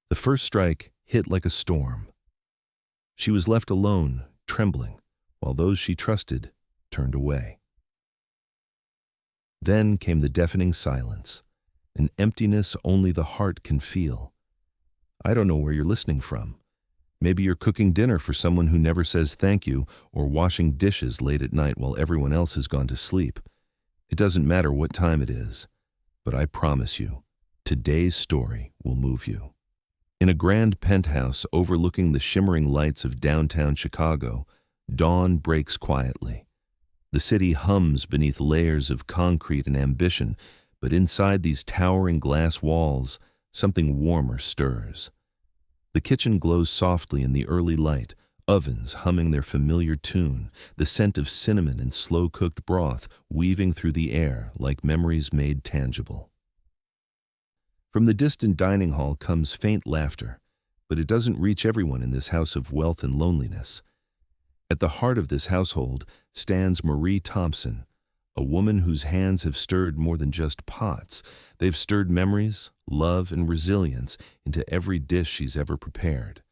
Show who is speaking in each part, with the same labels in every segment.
Speaker 1: The first strike hit like a storm. She was left alone, trembling, while those she trusted turned away. Then came the deafening silence, an emptiness only the heart can feel. I don't know where you're listening from. Maybe you're cooking dinner for someone who never says thank you, or washing dishes late at night while everyone else has gone to sleep. It doesn't matter what time it is, but I promise you, today's story will move you. In a grand penthouse overlooking the shimmering lights of downtown Chicago, dawn breaks quietly. The city hums beneath layers of concrete and ambition, but inside these towering glass walls, something warmer stirs. The kitchen glows softly in the early light, ovens humming their familiar tune, the scent of cinnamon and slow-cooked broth weaving through the air like memories made tangible. From the distant dining hall comes faint laughter, but it doesn't reach everyone in this house of wealth and loneliness. At the heart of this household stands Marie Thompson, a woman whose hands have stirred more than just pots. They've stirred memories, love, and resilience into every dish she's ever prepared.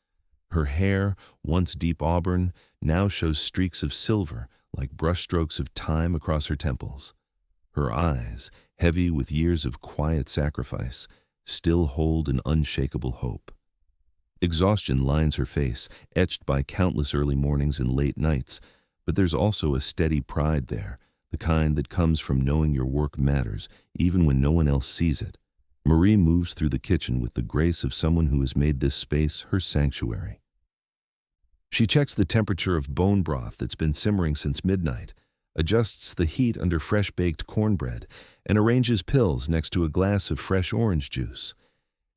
Speaker 1: Her hair, once deep auburn, now shows streaks of silver like brushstrokes of time across her temples. Her eyes, heavy with years of quiet sacrifice, still hold an unshakable hope. Exhaustion lines her face, etched by countless early mornings and late nights, but there's also a steady pride there, the kind that comes from knowing your work matters, even when no one else sees it. Marie moves through the kitchen with the grace of someone who has made this space her sanctuary. She checks the temperature of bone broth that's been simmering since midnight, adjusts the heat under fresh-baked cornbread, and arranges pills next to a glass of fresh orange juice.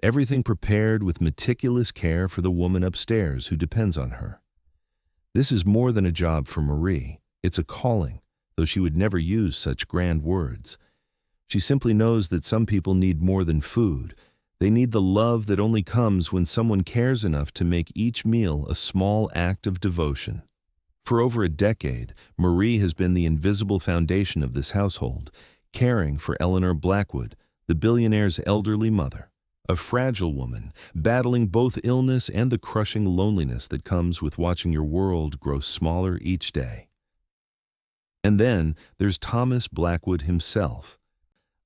Speaker 1: Everything prepared with meticulous care for the woman upstairs who depends on her. This is more than a job for Marie. It's a calling, though she would never use such grand words. She simply knows that some people need more than food. They need the love that only comes when someone cares enough to make each meal a small act of devotion. For over a decade, Marie has been the invisible foundation of this household, caring for Eleanor Blackwood, the billionaire's elderly mother, a fragile woman, battling both illness and the crushing loneliness that comes with watching your world grow smaller each day. And then there's Thomas Blackwood himself,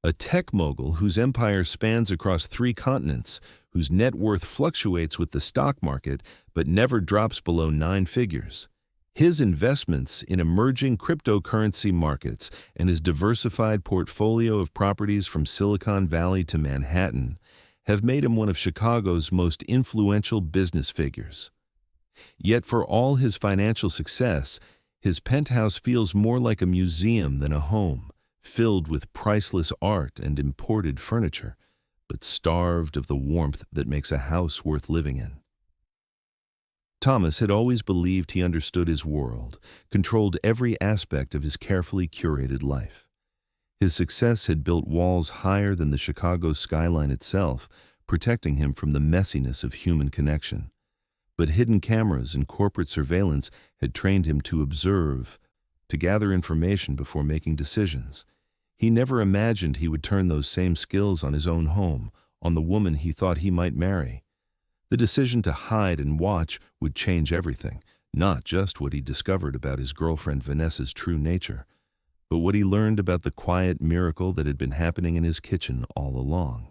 Speaker 1: a tech mogul whose empire spans across 3 continents, whose net worth fluctuates with the stock market but never drops below 9 figures. His investments in emerging cryptocurrency markets and his diversified portfolio of properties from Silicon Valley to Manhattan have made him one of Chicago's most influential business figures. Yet for all his financial success, his penthouse feels more like a museum than a home, filled with priceless art and imported furniture, but starved of the warmth that makes a house worth living in. Thomas had always believed he understood his world, controlled every aspect of his carefully curated life. His success had built walls higher than the Chicago skyline itself, protecting him from the messiness of human connection. But hidden cameras and corporate surveillance had trained him to observe, to gather information before making decisions. He never imagined he would turn those same skills on his own home, on the woman he thought he might marry. The decision to hide and watch would change everything, not just what he discovered about his girlfriend Vanessa's true nature, but what he learned about the quiet miracle that had been happening in his kitchen all along.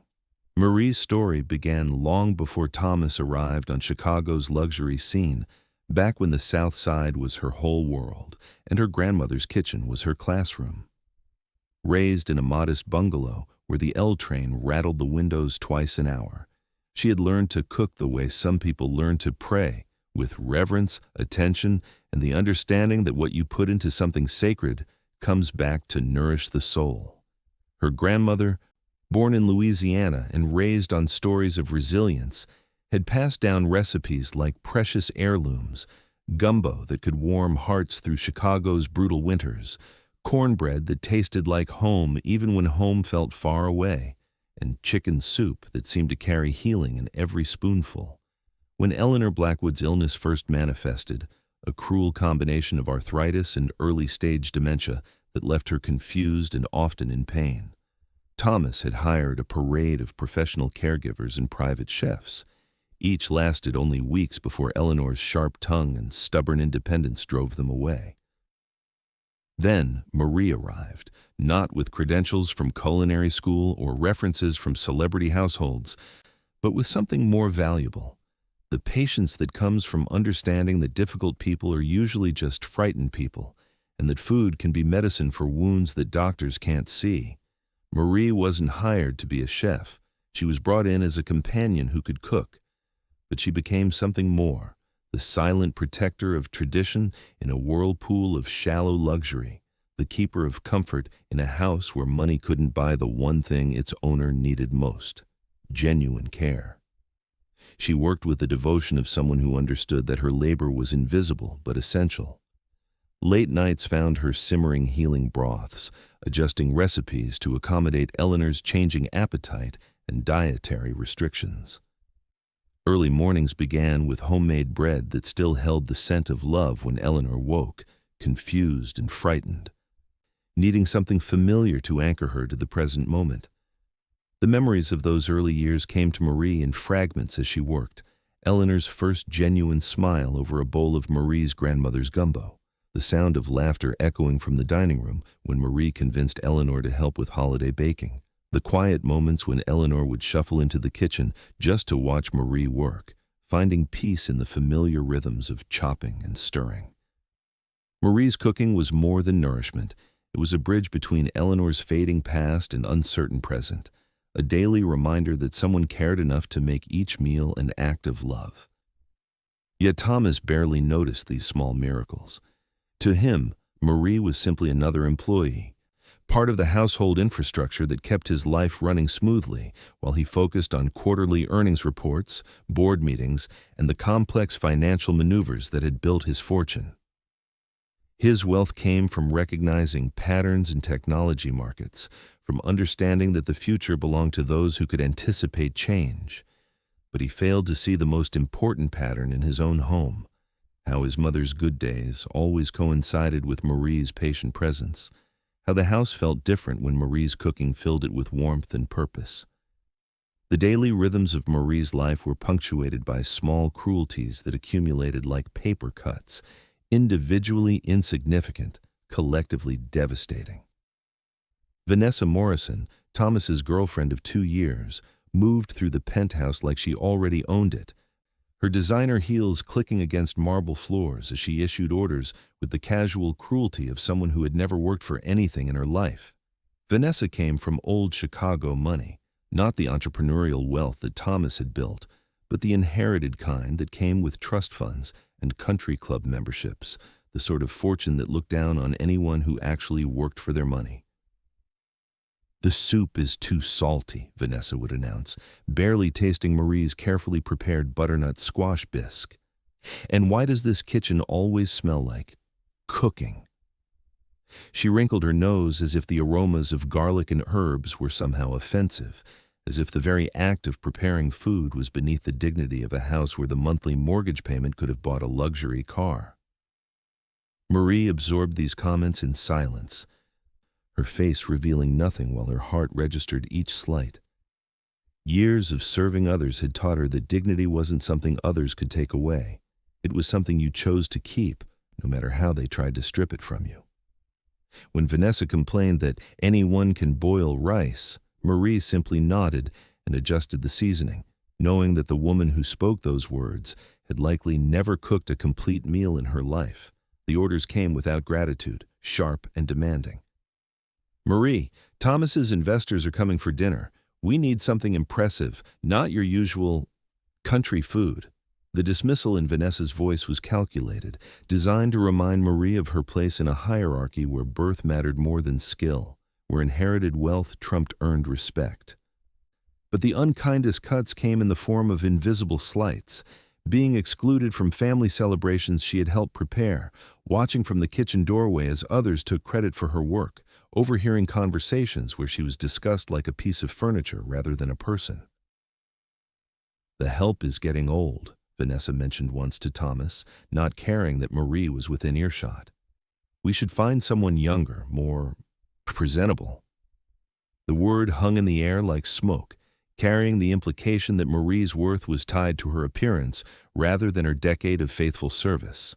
Speaker 1: Marie's story began long before Thomas arrived on Chicago's luxury scene, back when the South Side was her whole world, and her grandmother's kitchen was her classroom. Raised in a modest bungalow where the L train rattled the windows twice an hour, she had learned to cook the way some people learn to pray, with reverence, attention, and the understanding that what you put into something sacred comes back to nourish the soul. Her grandmother, born in Louisiana and raised on stories of resilience, had passed down recipes like precious heirlooms, gumbo that could warm hearts through Chicago's brutal winters, cornbread that tasted like home even when home felt far away, and chicken soup that seemed to carry healing in every spoonful. When Eleanor Blackwood's illness first manifested, a cruel combination of arthritis and early-stage dementia that left her confused and often in pain, Thomas had hired a parade of professional caregivers and private chefs. Each lasted only weeks before Eleanor's sharp tongue and stubborn independence drove them away. Then Marie arrived, not with credentials from culinary school or references from celebrity households, but with something more valuable: the patience that comes from understanding that difficult people are usually just frightened people, and that food can be medicine for wounds that doctors can't see. Marie wasn't hired to be a chef. She was brought in as a companion who could cook. But she became something more: the silent protector of tradition in a whirlpool of shallow luxury, the keeper of comfort in a house where money couldn't buy the one thing its owner needed most: genuine care. She worked with the devotion of someone who understood that her labor was invisible but essential. Late nights found her simmering healing broths, adjusting recipes to accommodate Eleanor's changing appetite and dietary restrictions. Early mornings began with homemade bread that still held the scent of love when Eleanor woke, confused and frightened, needing something familiar to anchor her to the present moment. The memories of those early years came to Marie in fragments as she worked: Eleanor's first genuine smile over a bowl of Marie's grandmother's gumbo, the sound of laughter echoing from the dining room when Marie convinced Eleanor to help with holiday baking, the quiet moments when Eleanor would shuffle into the kitchen just to watch Marie work, finding peace in the familiar rhythms of chopping and stirring. Marie's cooking was more than nourishment. It was a bridge between Eleanor's fading past and uncertain present, a daily reminder that someone cared enough to make each meal an act of love. Yet Thomas barely noticed these small miracles. To him, Marie was simply another employee, part of the household infrastructure that kept his life running smoothly while he focused on quarterly earnings reports, board meetings, and the complex financial maneuvers that had built his fortune. His wealth came from recognizing patterns in technology markets, from understanding that the future belonged to those who could anticipate change. But he failed to see the most important pattern in his own home: how his mother's good days always coincided with Marie's patient presence, how the house felt different when Marie's cooking filled it with warmth and purpose. The daily rhythms of Marie's life were punctuated by small cruelties that accumulated like paper cuts, individually insignificant, collectively devastating. Vanessa Morrison, Thomas's girlfriend of 2 years, moved through the penthouse like she already owned it, her designer heels clicking against marble floors as she issued orders with the casual cruelty of someone who had never worked for anything in her life. Vanessa came from old Chicago money, not the entrepreneurial wealth that Thomas had built, but the inherited kind that came with trust funds and country club memberships, the sort of fortune that looked down on anyone who actually worked for their money. "The soup is too salty," Vanessa would announce, barely tasting Marie's carefully prepared butternut squash bisque. "And why does this kitchen always smell like cooking?" She wrinkled her nose as if the aromas of garlic and herbs were somehow offensive, as if the very act of preparing food was beneath the dignity of a house where the monthly mortgage payment could have bought a luxury car. Marie absorbed these comments in silence, her face revealing nothing while her heart registered each slight. Years of serving others had taught her that dignity wasn't something others could take away. It was something you chose to keep, no matter how they tried to strip it from you. When Vanessa complained that anyone can boil rice, Marie simply nodded and adjusted the seasoning, knowing that the woman who spoke those words had likely never cooked a complete meal in her life. The orders came without gratitude, sharp and demanding. "Marie, Thomas's investors are coming for dinner. We need something impressive, not your usual country food." The dismissal in Vanessa's voice was calculated, designed to remind Marie of her place in a hierarchy where birth mattered more than skill, where inherited wealth trumped earned respect. But the unkindest cuts came in the form of invisible slights: being excluded from family celebrations she had helped prepare, watching from the kitchen doorway as others took credit for her work, overhearing conversations where she was discussed like a piece of furniture rather than a person. "The help is getting old," Vanessa mentioned once to Thomas, not caring that Marie was within earshot. "We should find someone younger, more presentable." The word hung in the air like smoke, carrying the implication that Marie's worth was tied to her appearance rather than her decade of faithful service.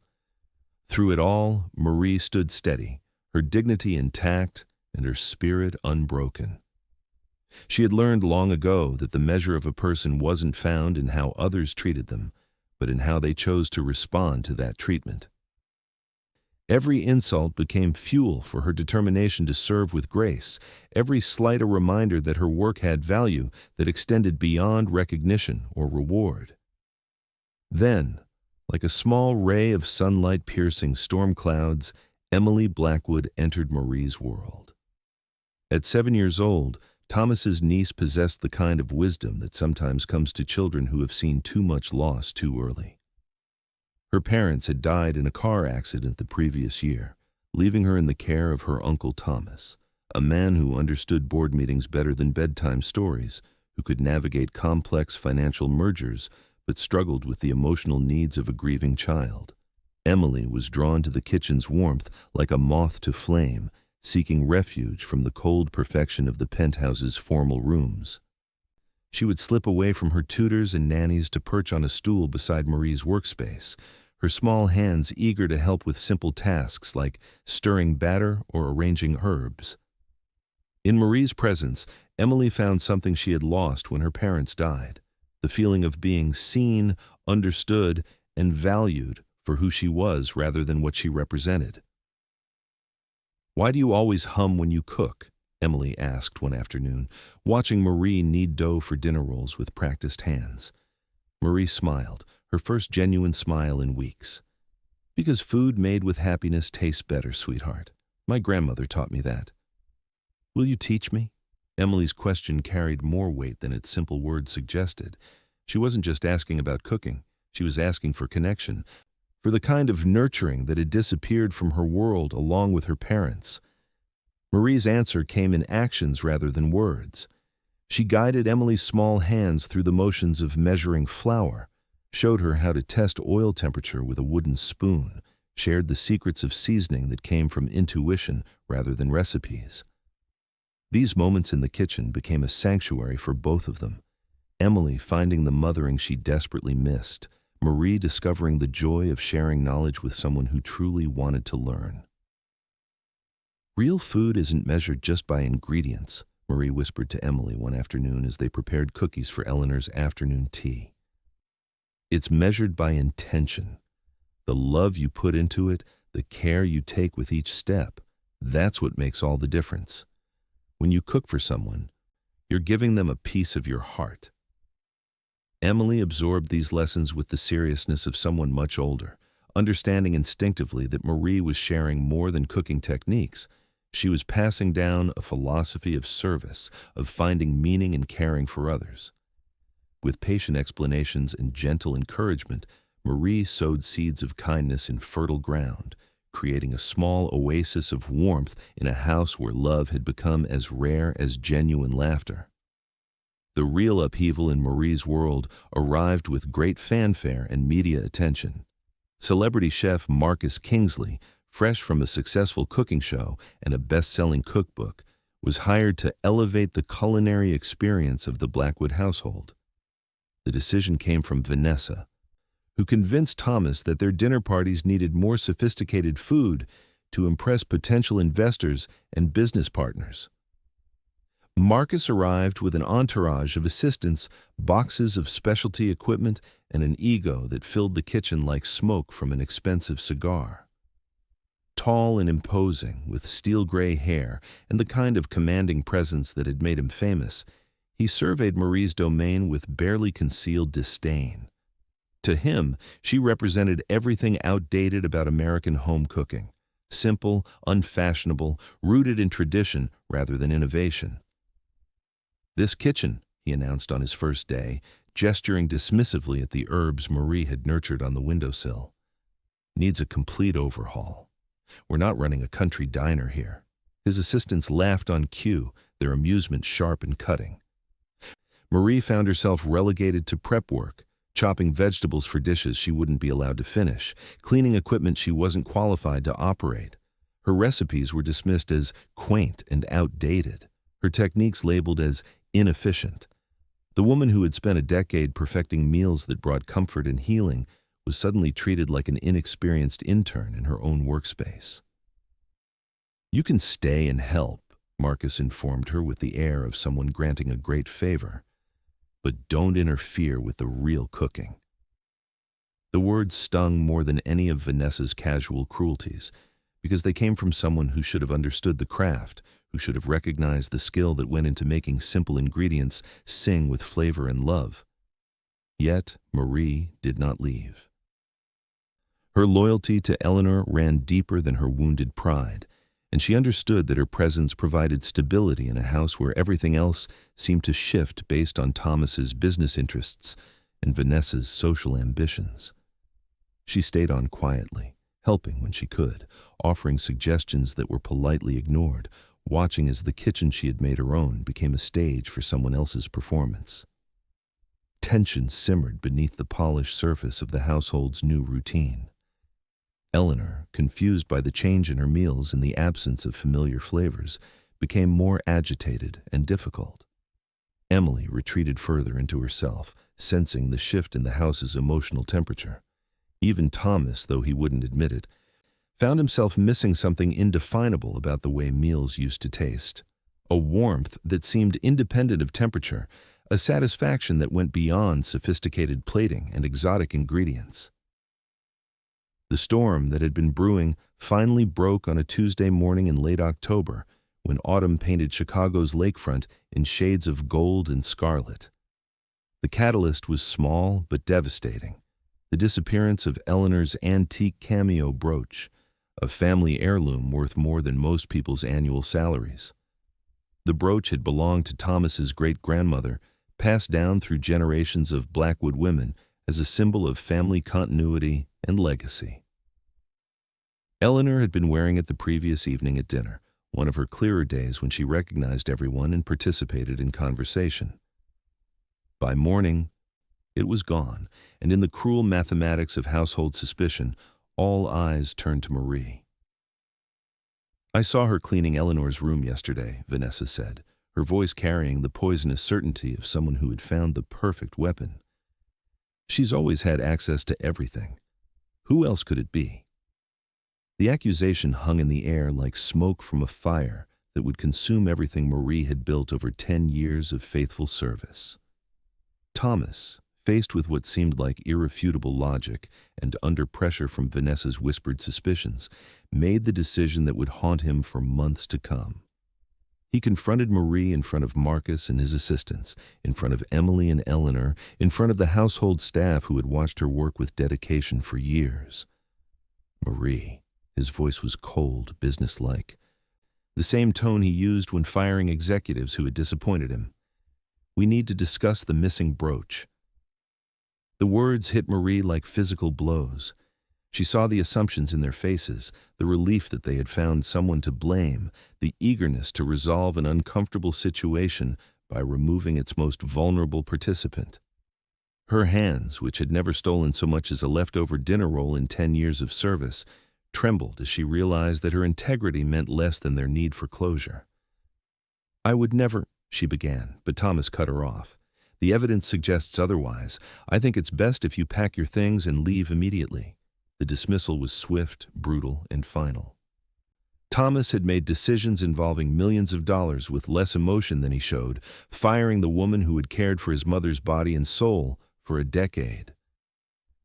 Speaker 1: Through it all, Marie stood steady, her dignity intact and her spirit unbroken. She had learned long ago that the measure of a person wasn't found in how others treated them, but in how they chose to respond to that treatment. Every insult became fuel for her determination to serve with grace, every slight a reminder that her work had value that extended beyond recognition or reward. Then, like a small ray of sunlight piercing storm clouds, Emily Blackwood entered Marie's world. At 7 years old, Thomas's niece possessed the kind of wisdom that sometimes comes to children who have seen too much loss too early. Her parents had died in a car accident the previous year, leaving her in the care of her Uncle Thomas, a man who understood board meetings better than bedtime stories, who could navigate complex financial mergers but struggled with the emotional needs of a grieving child. Emily was drawn to the kitchen's warmth like a moth to flame, seeking refuge from the cold perfection of the penthouse's formal rooms. She would slip away from her tutors and nannies to perch on a stool beside Marie's workspace, her small hands eager to help with simple tasks like stirring batter or arranging herbs. In Marie's presence, Emily found something she had lost when her parents died, the feeling of being seen, understood, and valued for who she was rather than what she represented. "Why do you always hum when you cook?" Emily asked one afternoon, watching Marie knead dough for dinner rolls with practiced hands. Marie smiled, her first genuine smile in weeks. "Because food made with happiness tastes better, sweetheart. My grandmother taught me that." "Will you teach me?" Emily's question carried more weight than its simple words suggested. She wasn't just asking about cooking. She was asking for connection, for the kind of nurturing that had disappeared from her world along with her parents. Marie's answer came in actions rather than words. She guided Emily's small hands through the motions of measuring flour, showed her how to test oil temperature with a wooden spoon, shared the secrets of seasoning that came from intuition rather than recipes. These moments in the kitchen became a sanctuary for both of them. Emily finding the mothering she desperately missed, Marie discovering the joy of sharing knowledge with someone who truly wanted to learn. "Real food isn't measured just by ingredients," Marie whispered to Emily one afternoon as they prepared cookies for Eleanor's afternoon tea. "It's measured by intention. The love you put into it, the care you take with each step, that's what makes all the difference. When you cook for someone, you're giving them a piece of your heart." Emily absorbed these lessons with the seriousness of someone much older, understanding instinctively that Marie was sharing more than cooking techniques. She was passing down a philosophy of service, of finding meaning in caring for others. With patient explanations and gentle encouragement, Marie sowed seeds of kindness in fertile ground, creating a small oasis of warmth in a house where love had become as rare as genuine laughter. The real upheaval in Marie's world arrived with great fanfare and media attention. Celebrity chef Marcus Kingsley, fresh from a successful cooking show and a best-selling cookbook, was hired to elevate the culinary experience of the Blackwood household. The decision came from Vanessa, who convinced Thomas that their dinner parties needed more sophisticated food to impress potential investors and business partners. Marcus arrived with an entourage of assistants, boxes of specialty equipment, and an ego that filled the kitchen like smoke from an expensive cigar. Tall and imposing, with steel-gray hair and the kind of commanding presence that had made him famous, he surveyed Marie's domain with barely concealed disdain. To him, she represented everything outdated about American home cooking: simple, unfashionable, rooted in tradition rather than innovation. "This kitchen," he announced on his first day, gesturing dismissively at the herbs Marie had nurtured on the windowsill, "needs a complete overhaul. We're not running a country diner here." His assistants laughed on cue, their amusement sharp and cutting. Marie found herself relegated to prep work, chopping vegetables for dishes she wouldn't be allowed to finish, cleaning equipment she wasn't qualified to operate. Her recipes were dismissed as quaint and outdated, her techniques labeled as inefficient. The woman who had spent a decade perfecting meals that brought comfort and healing was suddenly treated like an inexperienced intern in her own workspace. "You can stay and help," Marcus informed her with the air of someone granting a great favor, "but don't interfere with the real cooking." The words stung more than any of Vanessa's casual cruelties, because they came from someone who should have understood the craft, who should have recognized the skill that went into making simple ingredients sing with flavor and love. Yet Marie did not leave. Her loyalty to Eleanor ran deeper than her wounded pride, and she understood that her presence provided stability in a house where everything else seemed to shift based on Thomas's business interests and Vanessa's social ambitions. She stayed on quietly, helping when she could, offering suggestions that were politely ignored, watching as the kitchen she had made her own became a stage for someone else's performance. Tension simmered beneath the polished surface of the household's new routine. Eleanor, confused by the change in her meals and the absence of familiar flavors, became more agitated and difficult. Emily retreated further into herself, sensing the shift in the house's emotional temperature. Even Thomas, though he wouldn't admit it, found himself missing something indefinable about the way meals used to taste. A warmth that seemed independent of temperature, a satisfaction that went beyond sophisticated plating and exotic ingredients. The storm that had been brewing finally broke on a Tuesday morning in late October, when autumn painted Chicago's lakefront in shades of gold and scarlet. The catalyst was small but devastating: the disappearance of Eleanor's antique cameo brooch, a family heirloom worth more than most people's annual salaries. The brooch had belonged to Thomas's great-grandmother, passed down through generations of Blackwood women as a symbol of family continuity and legacy. Eleanor had been wearing it the previous evening at dinner, one of her clearer days when she recognized everyone and participated in conversation. By morning, it was gone, and in the cruel mathematics of household suspicion, all eyes turned to Marie. "I saw her cleaning Eleanor's room yesterday," Vanessa said, her voice carrying the poisonous certainty of someone who had found the perfect weapon. "She's always had access to everything. Who else could it be?" The accusation hung in the air like smoke from a fire that would consume everything Marie had built over 10 years of faithful service. Thomas, faced with what seemed like irrefutable logic and under pressure from Vanessa's whispered suspicions, made the decision that would haunt him for months to come. He confronted Marie in front of Marcus and his assistants, in front of Emily and Eleanor, in front of the household staff who had watched her work with dedication for years. "Marie," his voice was cold, businesslike, the same tone he used when firing executives who had disappointed him. "We need to discuss the missing brooch." The words hit Marie like physical blows. She saw the assumptions in their faces, the relief that they had found someone to blame, the eagerness to resolve an uncomfortable situation by removing its most vulnerable participant. Her hands, which had never stolen so much as a leftover dinner roll in 10 years of service, trembled as she realized that her integrity meant less than their need for closure. "I would never," she began, but Thomas cut her off. "The evidence suggests otherwise. I think it's best if you pack your things and leave immediately." The dismissal was swift, brutal, and final. Thomas had made decisions involving millions of dollars with less emotion than he showed, firing the woman who had cared for his mother's body and soul for a decade.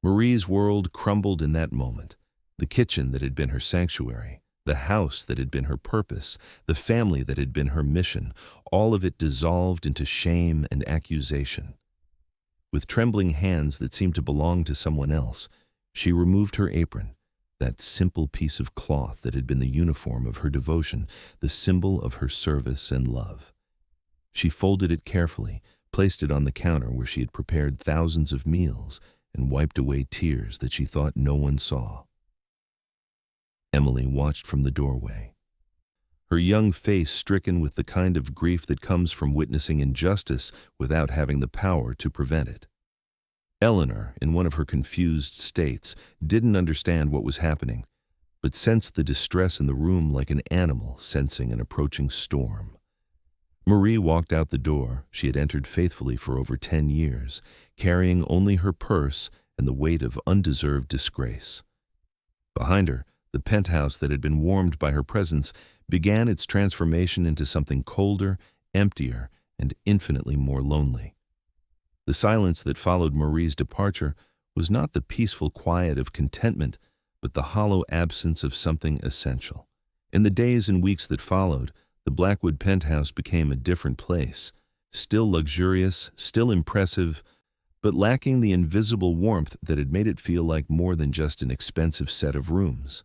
Speaker 1: Marie's world crumbled in that moment. The kitchen that had been her sanctuary, the house that had been her purpose, the family that had been her mission, all of it dissolved into shame and accusation. With trembling hands that seemed to belong to someone else, she removed her apron, that simple piece of cloth that had been the uniform of her devotion, the symbol of her service and love. She folded it carefully, placed it on the counter where she had prepared thousands of meals, and wiped away tears that she thought no one saw. Emily watched from the doorway, her young face stricken with the kind of grief that comes from witnessing injustice without having the power to prevent it. Eleanor, in one of her confused states, didn't understand what was happening, but sensed the distress in the room like an animal sensing an approaching storm. Marie walked out the door she had entered faithfully for over 10 years, carrying only her purse and the weight of undeserved disgrace. Behind her, the penthouse that had been warmed by her presence began its transformation into something colder, emptier, and infinitely more lonely. The silence that followed Marie's departure was not the peaceful quiet of contentment, but the hollow absence of something essential. In the days and weeks that followed, the Blackwood penthouse became a different place, still luxurious, still impressive, but lacking the invisible warmth that had made it feel like more than just an expensive set of rooms.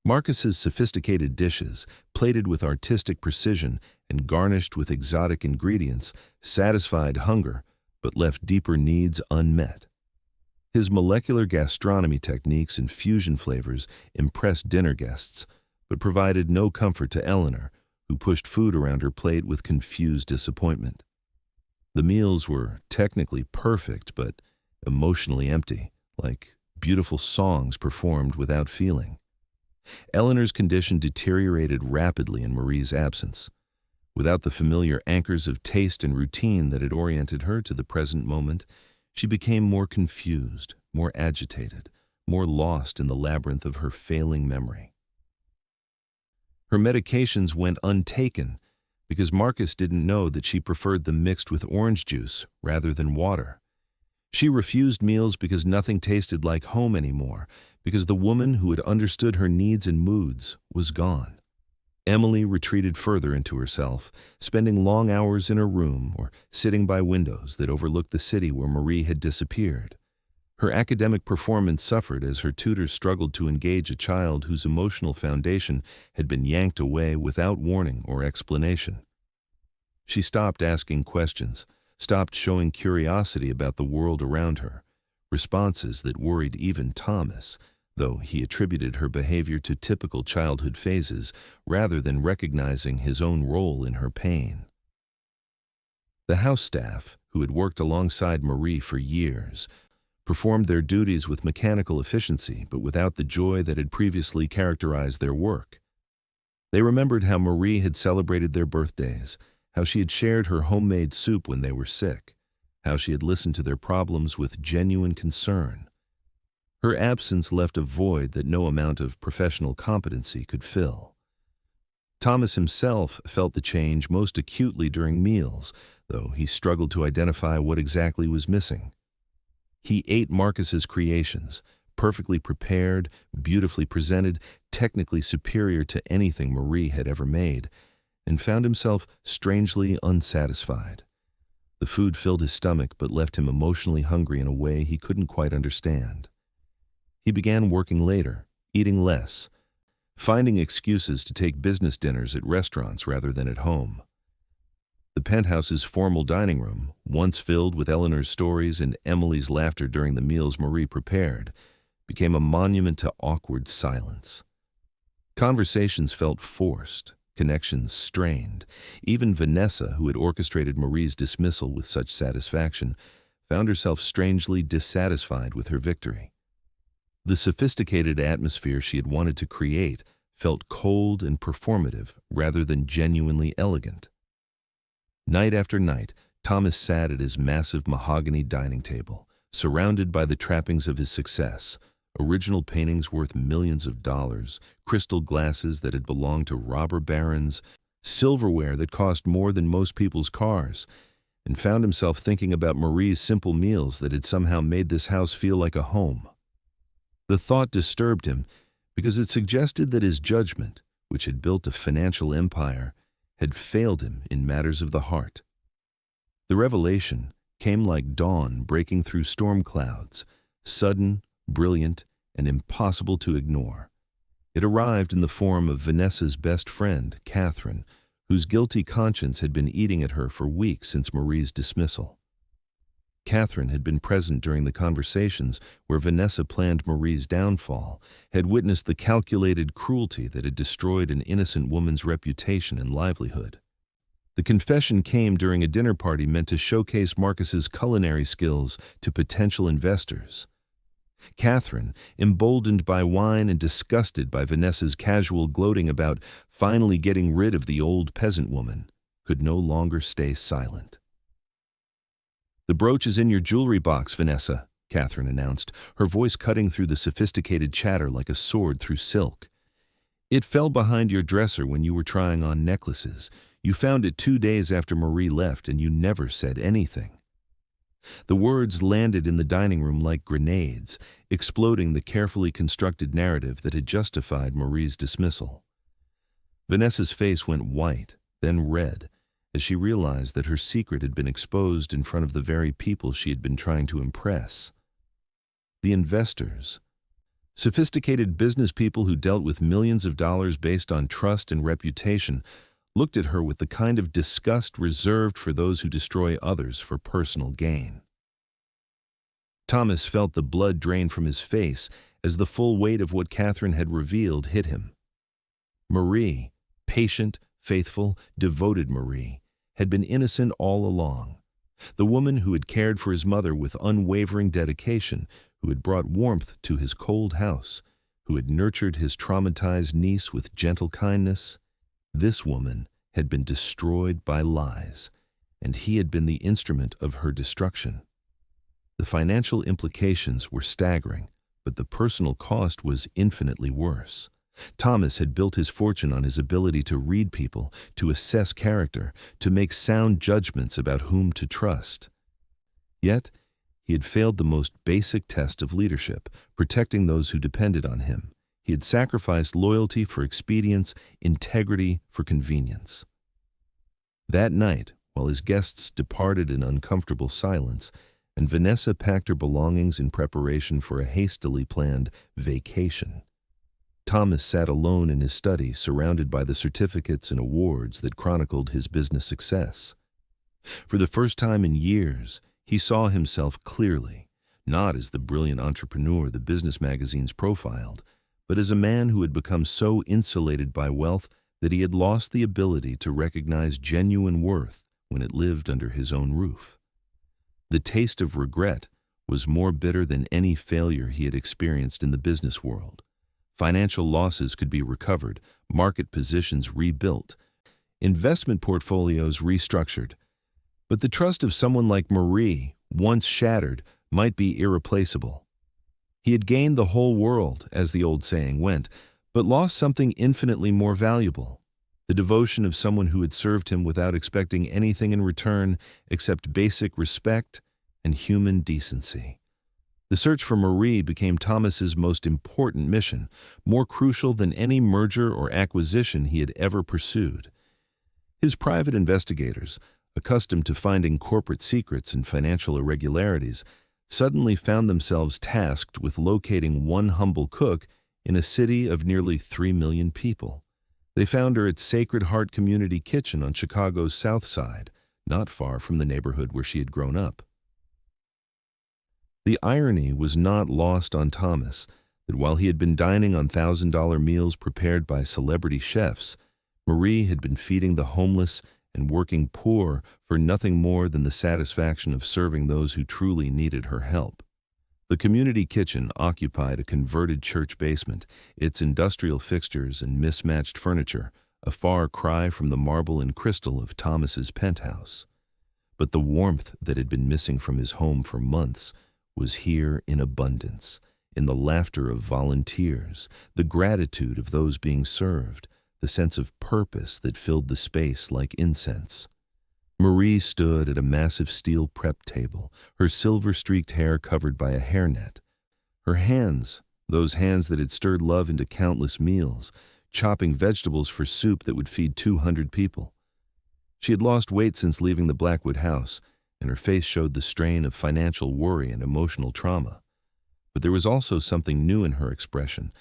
Speaker 1: Marcus's sophisticated dishes, plated with artistic precision and garnished with exotic ingredients, satisfied hunger but left deeper needs unmet. His molecular gastronomy techniques and fusion flavors impressed dinner guests, but provided no comfort to Eleanor, who pushed food around her plate with confused disappointment. The meals were technically perfect, but emotionally empty, like beautiful songs performed without feeling. Eleanor's condition deteriorated rapidly in Marie's absence. Without the familiar anchors of taste and routine that had oriented her to the present moment, she became more confused, more agitated, more lost in the labyrinth of her failing memory. Her medications went untaken because Marcus didn't know that she preferred them mixed with orange juice rather than water. She refused meals because nothing tasted like home anymore, because the woman who had understood her needs and moods was gone. Emily retreated further into herself, spending long hours in her room or sitting by windows that overlooked the city where Marie had disappeared. Her academic performance suffered as her tutors struggled to engage a child whose emotional foundation had been yanked away without warning or explanation. She stopped asking questions, stopped showing curiosity about the world around her, responses that worried even Thomas, though he attributed her behavior to typical childhood phases rather than recognizing his own role in her pain. The house staff, who had worked alongside Marie for years, performed their duties with mechanical efficiency but without the joy that had previously characterized their work. They remembered how Marie had celebrated their birthdays, how she had shared her homemade soup when they were sick, how she had listened to their problems with genuine concern. Her absence left a void that no amount of professional competency could fill. Thomas himself felt the change most acutely during meals, though he struggled to identify what exactly was missing. He ate Marcus's creations, perfectly prepared, beautifully presented, technically superior to anything Marie had ever made, and found himself strangely unsatisfied. The food filled his stomach but left him emotionally hungry in a way he couldn't quite understand. He began working later, eating less, finding excuses to take business dinners at restaurants rather than at home. The penthouse's formal dining room, once filled with Eleanor's stories and Emily's laughter during the meals Marie prepared, became a monument to awkward silence. Conversations felt forced, connections strained. Even Vanessa, who had orchestrated Marie's dismissal with such satisfaction, found herself strangely dissatisfied with her victory. The sophisticated atmosphere she had wanted to create felt cold and performative rather than genuinely elegant. Night after night, Thomas sat at his massive mahogany dining table, surrounded by the trappings of his success: original paintings worth millions of dollars, crystal glasses that had belonged to robber barons, silverware that cost more than most people's cars, and found himself thinking about Marie's simple meals that had somehow made this house feel like a home. The thought disturbed him because it suggested that his judgment, which had built a financial empire, had failed him in matters of the heart. The revelation came like dawn breaking through storm clouds, sudden, brilliant, and impossible to ignore. It arrived in the form of Vanessa's best friend, Catherine, whose guilty conscience had been eating at her for weeks since Marie's dismissal. Catherine had been present during the conversations where Vanessa planned Marie's downfall, had witnessed the calculated cruelty that had destroyed an innocent woman's reputation and livelihood. The confession came during a dinner party meant to showcase Marcus's culinary skills to potential investors. Catherine, emboldened by wine and disgusted by Vanessa's casual gloating about finally getting rid of the old peasant woman, could no longer stay silent. "The brooch is in your jewelry box, Vanessa," Catherine announced, her voice cutting through the sophisticated chatter like a sword through silk. "It fell behind your dresser when you were trying on necklaces. You found it 2 days after Marie left, and you never said anything." The words landed in the dining room like grenades, exploding the carefully constructed narrative that had justified Marie's dismissal. Vanessa's face went white, then red, as she realized that her secret had been exposed in front of the very people she had been trying to impress. The investors. Sophisticated business people who dealt with millions of dollars based on trust and reputation looked at her with the kind of disgust reserved for those who destroy others for personal gain. Thomas felt the blood drain from his face as the full weight of what Catherine had revealed hit him. Marie, patient, faithful, devoted Marie, had been innocent all along. The woman who had cared for his mother with unwavering dedication, who had brought warmth to his cold house, who had nurtured his traumatized niece with gentle kindness. This woman had been destroyed by lies, and he had been the instrument of her destruction. The financial implications were staggering, but the personal cost was infinitely worse. Thomas had built his fortune on his ability to read people, to assess character, to make sound judgments about whom to trust. Yet, he had failed the most basic test of leadership, protecting those who depended on him. He had sacrificed loyalty for expedience, integrity for convenience. That night, while his guests departed in uncomfortable silence, and Vanessa packed her belongings in preparation for a hastily planned vacation, Thomas sat alone in his study, surrounded by the certificates and awards that chronicled his business success. For the first time in years, he saw himself clearly, not as the brilliant entrepreneur the business magazines profiled, but as a man who had become so insulated by wealth that he had lost the ability to recognize genuine worth when it lived under his own roof. The taste of regret was more bitter than any failure he had experienced in the business world. Financial losses could be recovered, market positions rebuilt, investment portfolios restructured. But the trust of someone like Marie, once shattered, might be irreplaceable. He had gained the whole world, as the old saying went, but lost something infinitely more valuable: the devotion of someone who had served him without expecting anything in return except basic respect and human decency. The search for Marie became Thomas's most important mission, more crucial than any merger or acquisition he had ever pursued. His private investigators, accustomed to finding corporate secrets and financial irregularities, suddenly found themselves tasked with locating one humble cook in a city of nearly 3 million people. They found her at Sacred Heart Community Kitchen on Chicago's South Side, not far from the neighborhood where she had grown up. The irony was not lost on Thomas that while he had been dining on $1,000 meals prepared by celebrity chefs, Marie had been feeding the homeless and working poor for nothing more than the satisfaction of serving those who truly needed her help. The community kitchen occupied a converted church basement, its industrial fixtures and mismatched furniture a far cry from the marble and crystal of Thomas's penthouse. But the warmth that had been missing from his home for months was here in abundance, in the laughter of volunteers, the gratitude of those being served, the sense of purpose that filled the space like incense. Marie stood at a massive steel prep table, her silver-streaked hair covered by a hairnet. Her hands, those hands that had stirred love into countless meals, chopping vegetables for soup that would feed 200 people. She had lost weight since leaving the Blackwood house, and her face showed the strain of financial worry and emotional trauma. But there was also something new in her expression,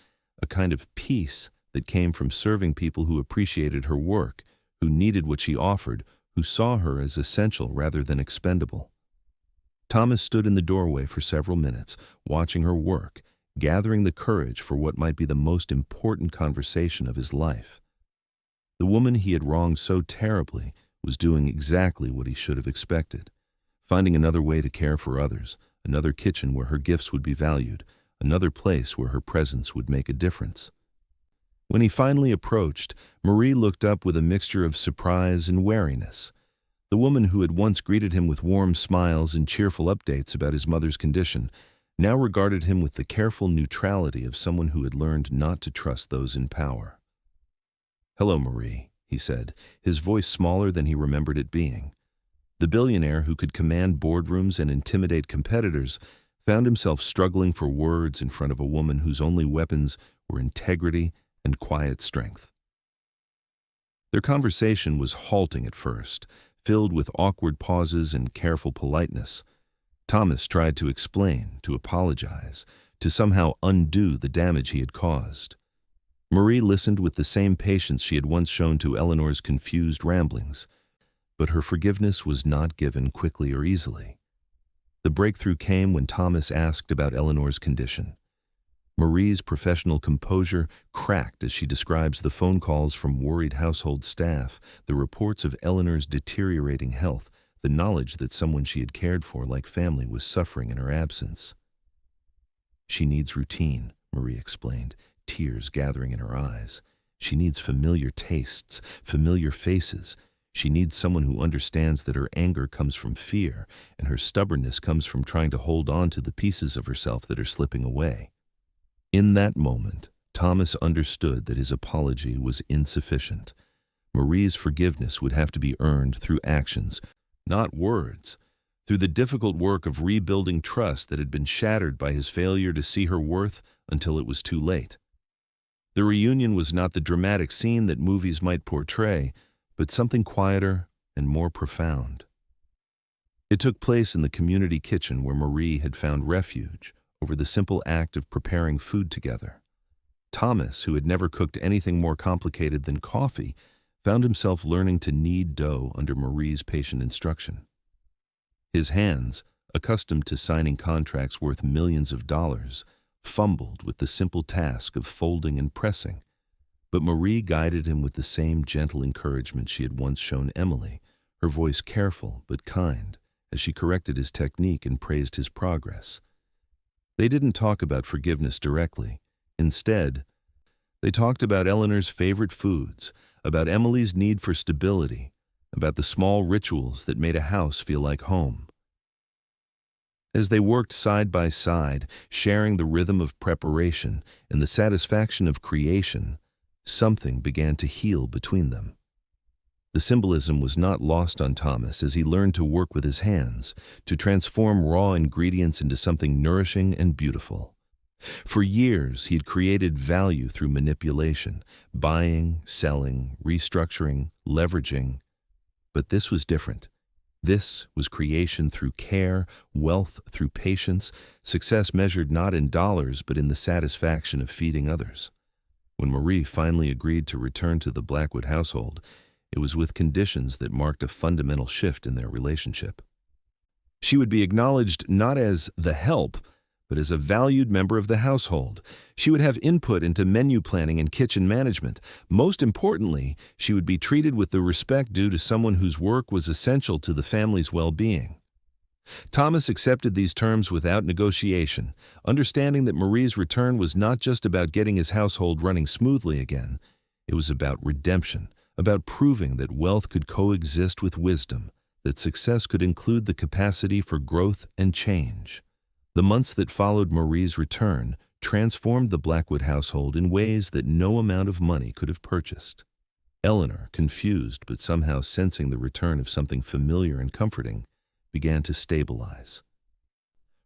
Speaker 1: a kind of peace that came from serving people who appreciated her work, who needed what she offered, who saw her as essential rather than expendable. Thomas stood in the doorway for several minutes, watching her work, gathering the courage for what might be the most important conversation of his life. The woman he had wronged so terribly was doing exactly what he should have expected, finding another way to care for others, another kitchen where her gifts would be valued, another place where her presence would make a difference. When he finally approached, Marie looked up with a mixture of surprise and wariness. The woman who had once greeted him with warm smiles and cheerful updates about his mother's condition now regarded him with the careful neutrality of someone who had learned not to trust those in power. "Hello, Marie," he said, his voice smaller than he remembered it being. The billionaire who could command boardrooms and intimidate competitors found himself struggling for words in front of a woman whose only weapons were integrity and quiet strength. Their conversation was halting at first, filled with awkward pauses and careful politeness. Thomas tried to explain, to apologize, to somehow undo the damage he had caused. Marie listened with the same patience she had once shown to Eleanor's confused ramblings, but her forgiveness was not given quickly or easily. The breakthrough came when Thomas asked about Eleanor's condition. Marie's professional composure cracked as she describes the phone calls from worried household staff, the reports of Eleanor's deteriorating health, the knowledge that someone she had cared for like family was suffering in her absence. "She needs routine," Marie explained, tears gathering in her eyes. "She needs familiar tastes, familiar faces. She needs someone who understands that her anger comes from fear and her stubbornness comes from trying to hold on to the pieces of herself that are slipping away." In that moment, Thomas understood that his apology was insufficient. Marie's forgiveness would have to be earned through actions, not words, through the difficult work of rebuilding trust that had been shattered by his failure to see her worth until it was too late. The reunion was not the dramatic scene that movies might portray, but something quieter and more profound. It took place in the community kitchen where Marie had found refuge over the simple act of preparing food together. Thomas, who had never cooked anything more complicated than coffee, found himself learning to knead dough under Marie's patient instruction. His hands, accustomed to signing contracts worth millions of dollars, fumbled with the simple task of folding and pressing, but Marie guided him with the same gentle encouragement she had once shown Emily, her voice careful but kind, as she corrected his technique and praised his progress. They didn't talk about forgiveness directly. Instead, they talked about Eleanor's favorite foods, about Emily's need for stability, about the small rituals that made a house feel like home. As they worked side by side, sharing the rhythm of preparation and the satisfaction of creation, something began to heal between them. The symbolism was not lost on Thomas as he learned to work with his hands, to transform raw ingredients into something nourishing and beautiful. For years, he had created value through manipulation, buying, selling, restructuring, leveraging. But this was different. This was creation through care, wealth through patience, success measured not in dollars but in the satisfaction of feeding others. When Marie finally agreed to return to the Blackwood household, it was with conditions that marked a fundamental shift in their relationship. She would be acknowledged not as the help, but as a valued member of the household. She would have input into menu planning and kitchen management. Most importantly, she would be treated with the respect due to someone whose work was essential to the family's well-being. Thomas accepted these terms without negotiation, understanding that Marie's return was not just about getting his household running smoothly again. It was about redemption, about proving that wealth could coexist with wisdom, that success could include the capacity for growth and change. The months that followed Marie's return transformed the Blackwood household in ways that no amount of money could have purchased. Eleanor, confused but somehow sensing the return of something familiar and comforting, began to stabilize.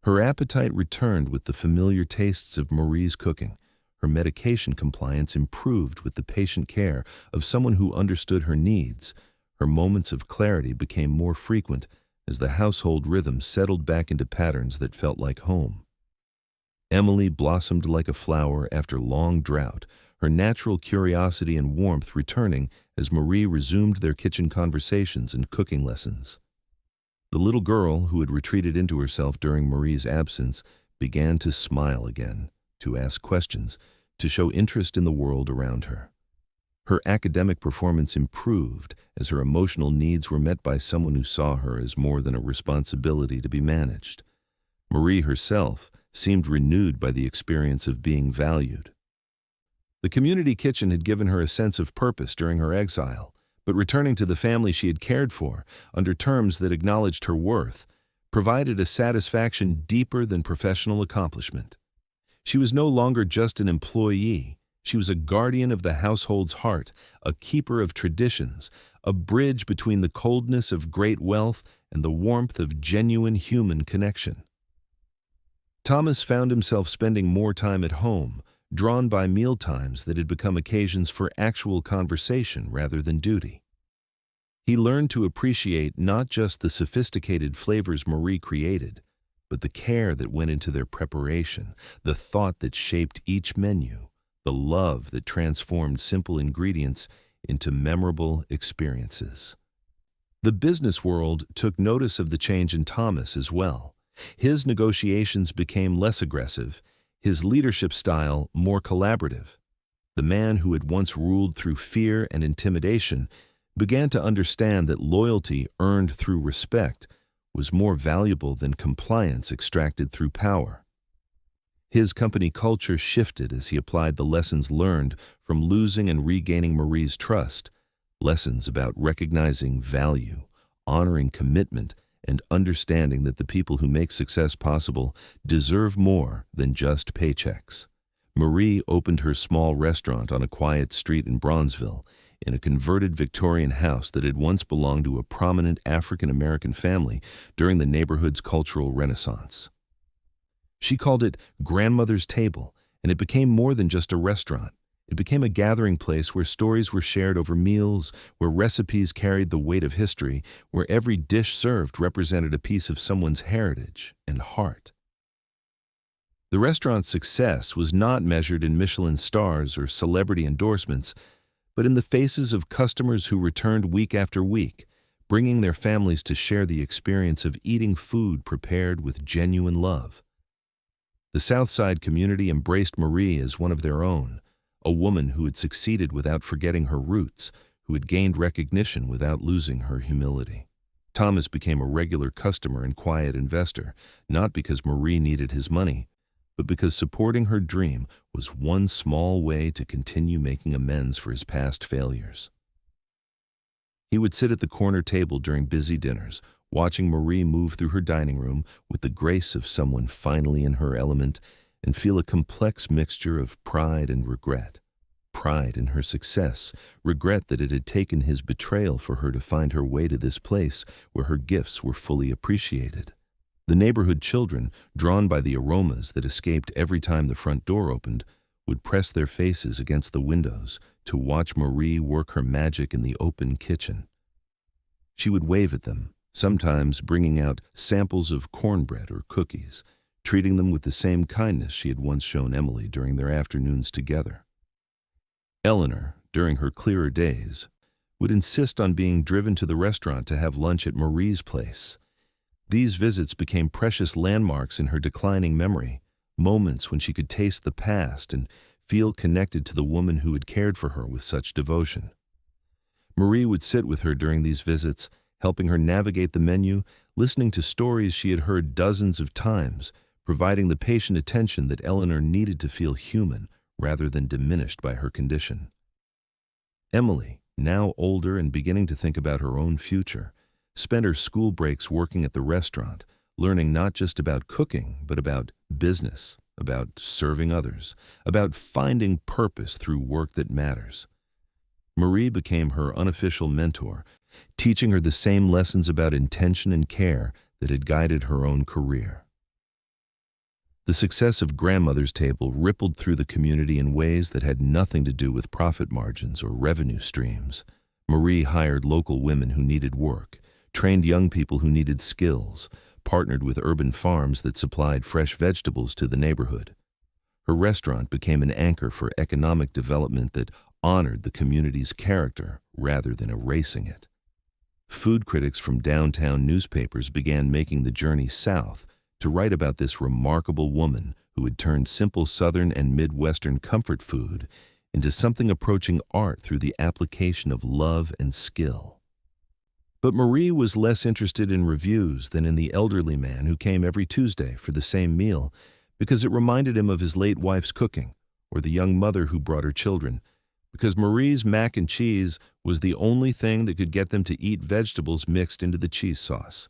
Speaker 1: Her appetite returned with the familiar tastes of Marie's cooking. Her medication compliance improved with the patient care of someone who understood her needs. Her moments of clarity became more frequent as the household rhythm settled back into patterns that felt like home. Emily blossomed like a flower after long drought, her natural curiosity and warmth returning as Marie resumed their kitchen conversations and cooking lessons. The little girl, who had retreated into herself during Marie's absence, began to smile again, to ask questions, to show interest in the world around her. Her academic performance improved as her emotional needs were met by someone who saw her as more than a responsibility to be managed. Marie herself seemed renewed by the experience of being valued. The community kitchen had given her a sense of purpose during her exile, but returning to the family she had cared for, under terms that acknowledged her worth, provided a satisfaction deeper than professional accomplishment. She was no longer just an employee. She was a guardian of the household's heart, a keeper of traditions, a bridge between the coldness of great wealth and the warmth of genuine human connection. Thomas found himself spending more time at home, drawn by mealtimes that had become occasions for actual conversation rather than duty. He learned to appreciate not just the sophisticated flavors Marie created, but the care that went into their preparation, the thought that shaped each menu, the love that transformed simple ingredients into memorable experiences. The business world took notice of the change in Thomas as well. His negotiations became less aggressive, his leadership style more collaborative. The man who had once ruled through fear and intimidation began to understand that loyalty earned through respect was more valuable than compliance extracted through power. His company culture shifted as he applied the lessons learned from losing and regaining Marie's trust, lessons about recognizing value, honoring commitment, and understanding that the people who make success possible deserve more than just paychecks. Marie opened her small restaurant on a quiet street in Bronzeville, in a converted Victorian house that had once belonged to a prominent African-American family during the neighborhood's cultural renaissance. She called it Grandmother's Table, and it became more than just a restaurant. It became a gathering place where stories were shared over meals, where recipes carried the weight of history, where every dish served represented a piece of someone's heritage and heart. The restaurant's success was not measured in Michelin stars or celebrity endorsements, but in the faces of customers who returned week after week, bringing their families to share the experience of eating food prepared with genuine love. The Southside community embraced Marie as one of their own, a woman who had succeeded without forgetting her roots, who had gained recognition without losing her humility. Thomas became a regular customer and quiet investor, not because Marie needed his money, but because supporting her dream was one small way to continue making amends for his past failures. He would sit at the corner table during busy dinners, watching Marie move through her dining room with the grace of someone finally in her element, and feel a complex mixture of pride and regret. Pride in her success, regret that it had taken his betrayal for her to find her way to this place where her gifts were fully appreciated. The neighborhood children, drawn by the aromas that escaped every time the front door opened, would press their faces against the windows to watch Marie work her magic in the open kitchen. She would wave at them, sometimes bringing out samples of cornbread or cookies, treating them with the same kindness she had once shown Emily during their afternoons together. Eleanor, during her clearer days, would insist on being driven to the restaurant to have lunch at Marie's place. These visits became precious landmarks in her declining memory, moments when she could taste the past and feel connected to the woman who had cared for her with such devotion. Marie would sit with her during these visits, helping her navigate the menu, listening to stories she had heard dozens of times, providing the patient attention that Eleanor needed to feel human rather than diminished by her condition. Emily, now older and beginning to think about her own future, spent her school breaks working at the restaurant, learning not just about cooking, but about business, about serving others, about finding purpose through work that matters. Marie became her unofficial mentor, teaching her the same lessons about intention and care that had guided her own career. The success of Grandmother's Table rippled through the community in ways that had nothing to do with profit margins or revenue streams. Marie hired local women who needed work, trained young people who needed skills, partnered with urban farms that supplied fresh vegetables to the neighborhood. Her restaurant became an anchor for economic development that honored the community's character rather than erasing it. Food critics from downtown newspapers began making the journey south to write about this remarkable woman who had turned simple Southern and Midwestern comfort food into something approaching art through the application of love and skill. But Marie was less interested in reviews than in the elderly man who came every Tuesday for the same meal because it reminded him of his late wife's cooking, or the young mother who brought her children, because Marie's mac and cheese was the only thing that could get them to eat vegetables mixed into the cheese sauce.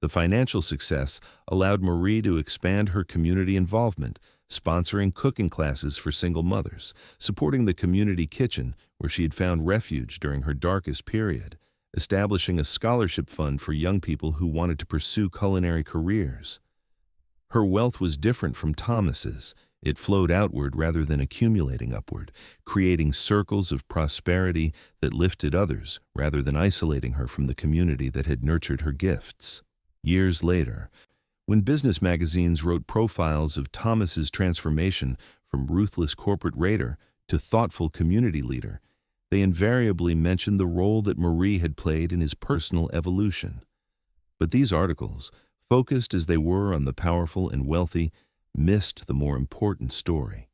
Speaker 1: The financial success allowed Marie to expand her community involvement, sponsoring cooking classes for single mothers, supporting the community kitchen where she had found refuge during her darkest period, establishing a scholarship fund for young people who wanted to pursue culinary careers. Her wealth was different from Thomas's. It flowed outward rather than accumulating upward, creating circles of prosperity that lifted others rather than isolating her from the community that had nurtured her gifts. Years later, when business magazines wrote profiles of Thomas's transformation from ruthless corporate raider to thoughtful community leader, they invariably mentioned the role that Marie had played in his personal evolution. But these articles, focused as they were on the powerful and wealthy, missed the more important story.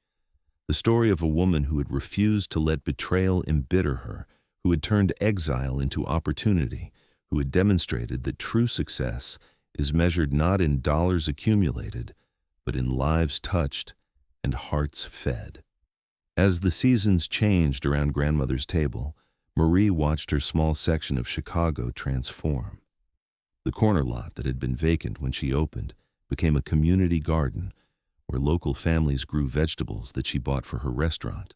Speaker 1: The story of a woman who had refused to let betrayal embitter her, who had turned exile into opportunity, who had demonstrated that true success is measured not in dollars accumulated, but in lives touched and hearts fed. As the seasons changed around grandmother's table, Marie watched her small section of Chicago transform. The corner lot that had been vacant when she opened became a community garden where local families grew vegetables that she bought for her restaurant.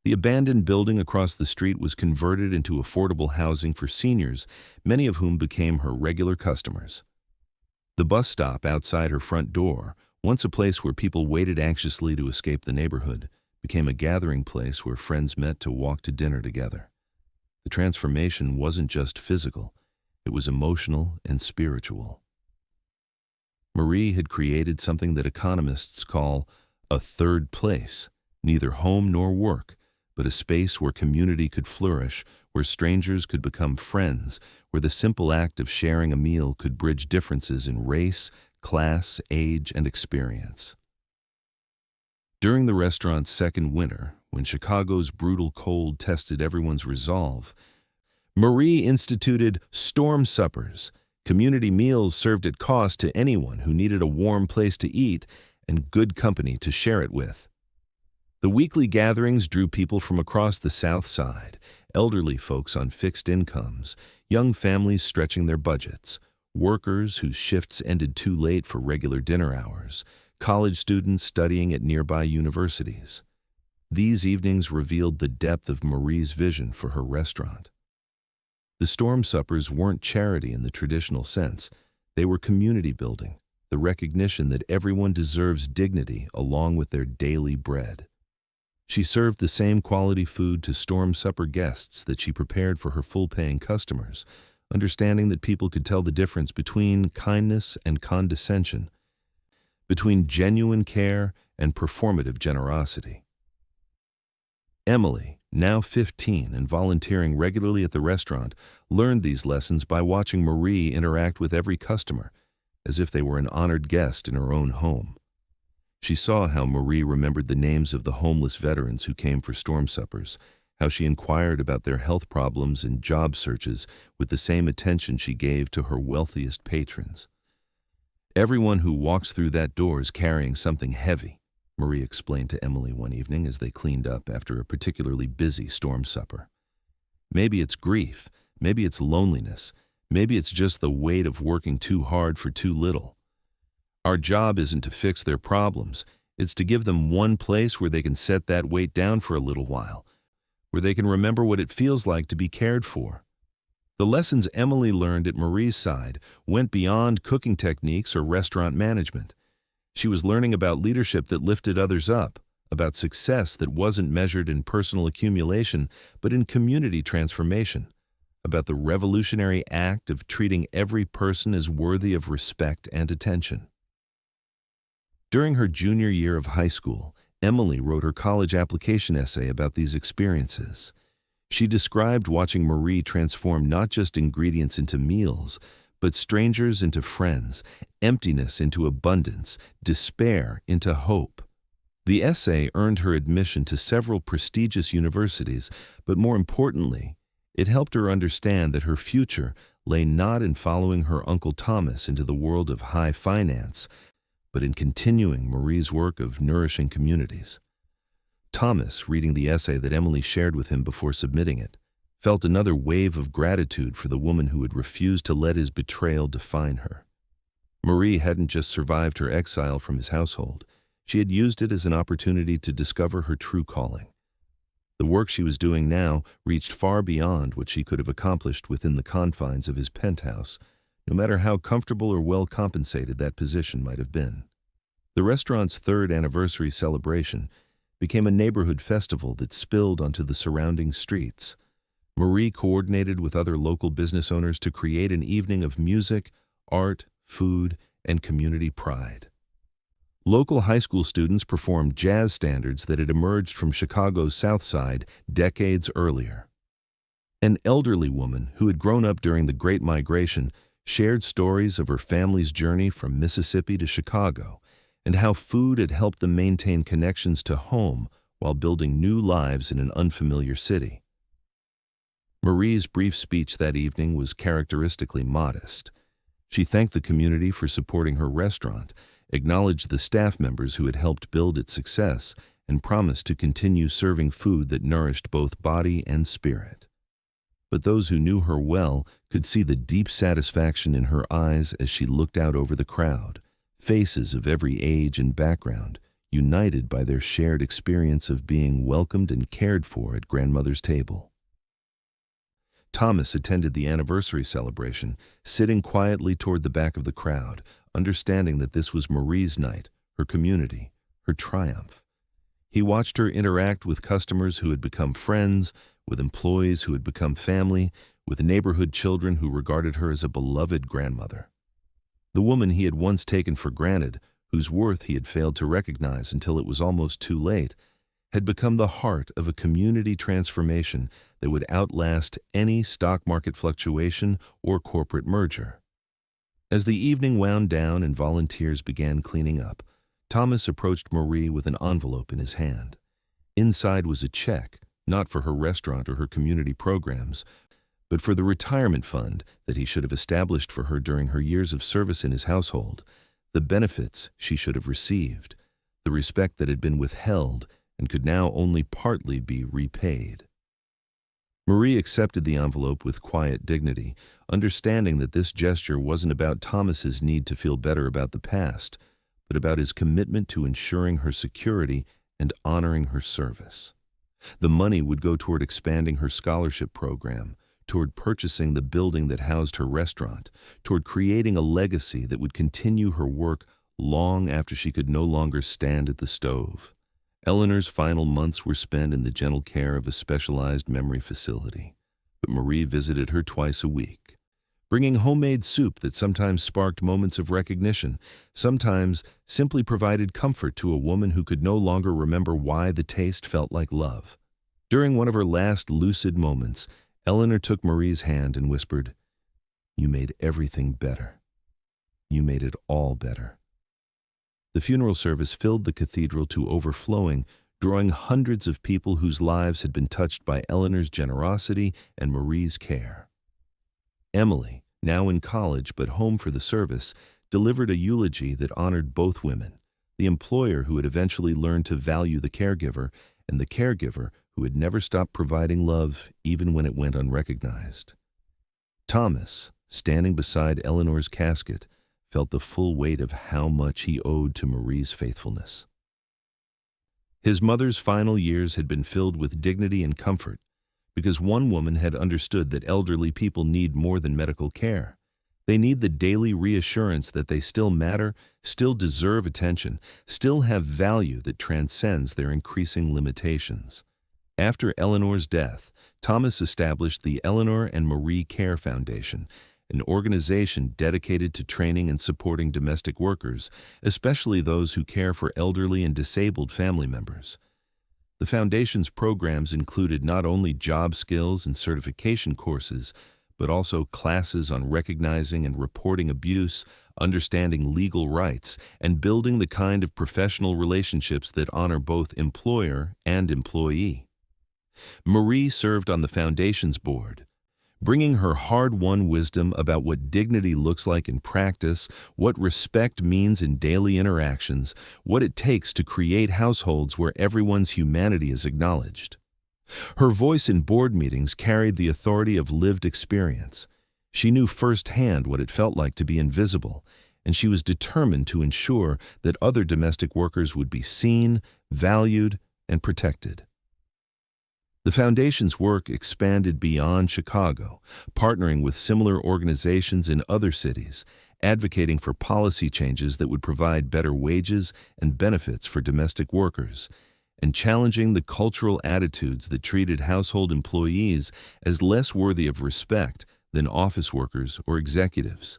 Speaker 1: The abandoned building across the street was converted into affordable housing for seniors, many of whom became her regular customers. The bus stop outside her front door, once a place where people waited anxiously to escape the neighborhood, became a gathering place where friends met to walk to dinner together. The transformation wasn't just physical, it was emotional and spiritual. Marie had created something that economists call a third place, neither home nor work, but a space where community could flourish, where strangers could become friends, where the simple act of sharing a meal could bridge differences in race, class, age, and experience. During the restaurant's second winter, when Chicago's brutal cold tested everyone's resolve, Marie instituted storm suppers, community meals served at cost to anyone who needed a warm place to eat and good company to share it with. The weekly gatherings drew people from across the South Side, elderly folks on fixed incomes, young families stretching their budgets, workers whose shifts ended too late for regular dinner hours, college students studying at nearby universities. These evenings revealed the depth of Marie's vision for her restaurant. The storm suppers weren't charity in the traditional sense. They were community building, the recognition that everyone deserves dignity along with their daily bread. She served the same quality food to storm supper guests that she prepared for her full-paying customers, understanding that people could tell the difference between kindness and condescension, between genuine care and performative generosity. Emily, now 15 and volunteering regularly at the restaurant, learned these lessons by watching Marie interact with every customer, as if they were an honored guest in her own home. She saw how Marie remembered the names of the homeless veterans who came for storm suppers, how she inquired about their health problems and job searches with the same attention she gave to her wealthiest patrons. "Everyone who walks through that door is carrying something heavy," Marie explained to Emily one evening as they cleaned up after a particularly busy storm supper. "Maybe it's grief, maybe it's loneliness, maybe it's just the weight of working too hard for too little. Our job isn't to fix their problems, it's to give them one place where they can set that weight down for a little while, where they can remember what it feels like to be cared for." The lessons Emily learned at Marie's side went beyond cooking techniques or restaurant management. She was learning about leadership that lifted others up, about success that wasn't measured in personal accumulation but in community transformation, about the revolutionary act of treating every person as worthy of respect and attention. During her junior year of high school, Emily wrote her college application essay about these experiences. She described watching Marie transform not just ingredients into meals, but strangers into friends, emptiness into abundance, despair into hope. The essay earned her admission to several prestigious universities, but more importantly, it helped her understand that her future lay not in following her Uncle Thomas into the world of high finance, but in continuing Marie's work of nourishing communities. Thomas, reading the essay that Emily shared with him before submitting it, felt another wave of gratitude for the woman who had refused to let his betrayal define her. Marie hadn't just survived her exile from his household, she had used it as an opportunity to discover her true calling. The work she was doing now reached far beyond what she could have accomplished within the confines of his penthouse, no matter how comfortable or well compensated that position might have been. The restaurant's third anniversary celebration became a neighborhood festival that spilled onto the surrounding streets. Marie coordinated with other local business owners to create an evening of music, art, food, and community pride. Local high school students performed jazz standards that had emerged from Chicago's South Side decades earlier. An elderly woman who had grown up during the Great Migration shared stories of her family's journey from Mississippi to Chicago and how food had helped them maintain connections to home while building new lives in an unfamiliar city. Marie's brief speech that evening was characteristically modest. She thanked the community for supporting her restaurant, acknowledged the staff members who had helped build its success, and promised to continue serving food that nourished both body and spirit. But those who knew her well could see the deep satisfaction in her eyes as she looked out over the crowd, faces of every age and background, united by their shared experience of being welcomed and cared for at grandmother's table. Thomas attended the anniversary celebration, sitting quietly toward the back of the crowd, understanding that this was Marie's night, her community, her triumph. He watched her interact with customers who had become friends, with employees who had become family, with neighborhood children who regarded her as a beloved grandmother. The woman he had once taken for granted, whose worth he had failed to recognize until it was almost too late, had become the heart of a community transformation that would outlast any stock market fluctuation or corporate merger. As the evening wound down and volunteers began cleaning up, Thomas approached Marie with an envelope in his hand. Inside was a check, not for her restaurant or her community programs, but for the retirement fund that he should have established for her during her years of service in his household, the benefits she should have received, the respect that had been withheld and could now only partly be repaid. Marie accepted the envelope with quiet dignity, understanding that this gesture wasn't about Thomas's need to feel better about the past, but about his commitment to ensuring her security and honoring her service. The money would go toward expanding her scholarship program, toward purchasing the building that housed her restaurant, toward creating a legacy that would continue her work long after she could no longer stand at the stove. Eleanor's final months were spent in the gentle care of a specialized memory facility, but Marie visited her twice a week, bringing homemade soup that sometimes sparked moments of recognition, sometimes simply provided comfort to a woman who could no longer remember why the taste felt like love. During one of her last lucid moments, Eleanor took Marie's hand and whispered, "You made everything better. You made it all better." The funeral service filled the cathedral to overflowing, drawing hundreds of people whose lives had been touched by Eleanor's generosity and Marie's care. Emily, now in college but home for the service, delivered a eulogy that honored both women, the employer who had eventually learned to value the caregiver, and the caregiver who had never stopped providing love even when it went unrecognized. Thomas, standing beside Eleanor's casket, felt the full weight of how much he owed to Marie's faithfulness. His mother's final years had been filled with dignity and comfort, because one woman had understood that elderly people need more than medical care. They need the daily reassurance that they still matter, still deserve attention, still have value that transcends their increasing limitations. After Eleanor's death, Thomas established the Eleanor and Marie Care Foundation, an organization dedicated to training and supporting domestic workers, especially those who care for elderly and disabled family members. The foundation's programs included not only job skills and certification courses, but also classes on recognizing and reporting abuse, understanding legal rights, and building the kind of professional relationships that honor both employer and employee. Marie served on the foundation's board, bringing her hard-won wisdom about what dignity looks like in practice, what respect means in daily interactions, what it takes to create households where everyone's humanity is acknowledged. Her voice in board meetings carried the authority of lived experience. She knew firsthand what it felt like to be invisible, and she was determined to ensure that other domestic workers would be seen, valued, and protected. The Foundation's work expanded beyond Chicago, partnering with similar organizations in other cities, advocating for policy changes that would provide better wages and benefits for domestic workers, and challenging the cultural attitudes that treated household employees as less worthy of respect than office workers or executives.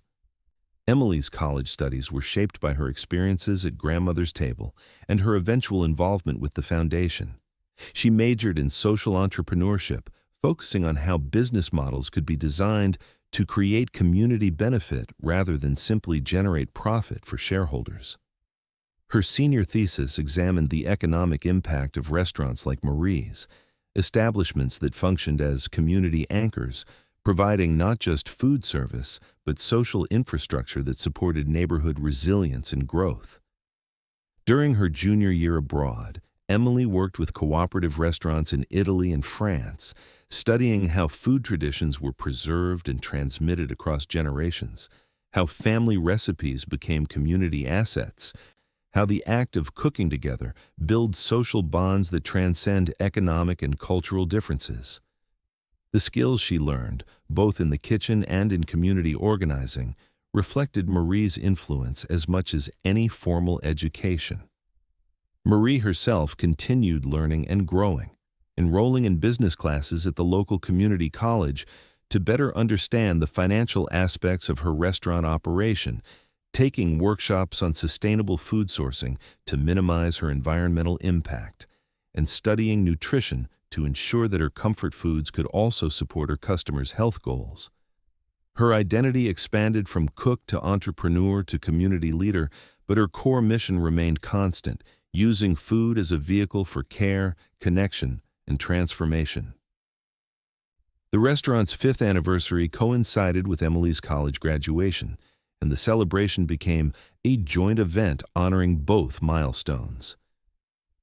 Speaker 1: Emily's college studies were shaped by her experiences at grandmother's table and her eventual involvement with the Foundation. She majored in social entrepreneurship, focusing on how business models could be designed to create community benefit rather than simply generate profit for shareholders. Her senior thesis examined the economic impact of restaurants like Marie's, establishments that functioned as community anchors, providing not just food service, but social infrastructure that supported neighborhood resilience and growth. During her junior year abroad, Emily worked with cooperative restaurants in Italy and France, studying how food traditions were preserved and transmitted across generations, how family recipes became community assets, how the act of cooking together builds social bonds that transcend economic and cultural differences. The skills she learned, both in the kitchen and in community organizing, reflected Marie's influence as much as any formal education. Marie herself continued learning and growing, enrolling in business classes at the local community college to better understand the financial aspects of her restaurant operation, taking workshops on sustainable food sourcing to minimize her environmental impact, and studying nutrition to ensure that her comfort foods could also support her customers' health goals. Her identity expanded from cook to entrepreneur to community leader, but her core mission remained constant, using food as a vehicle for care, connection, and transformation. The restaurant's 5th anniversary coincided with Emily's college graduation, and the celebration became a joint event honoring both milestones.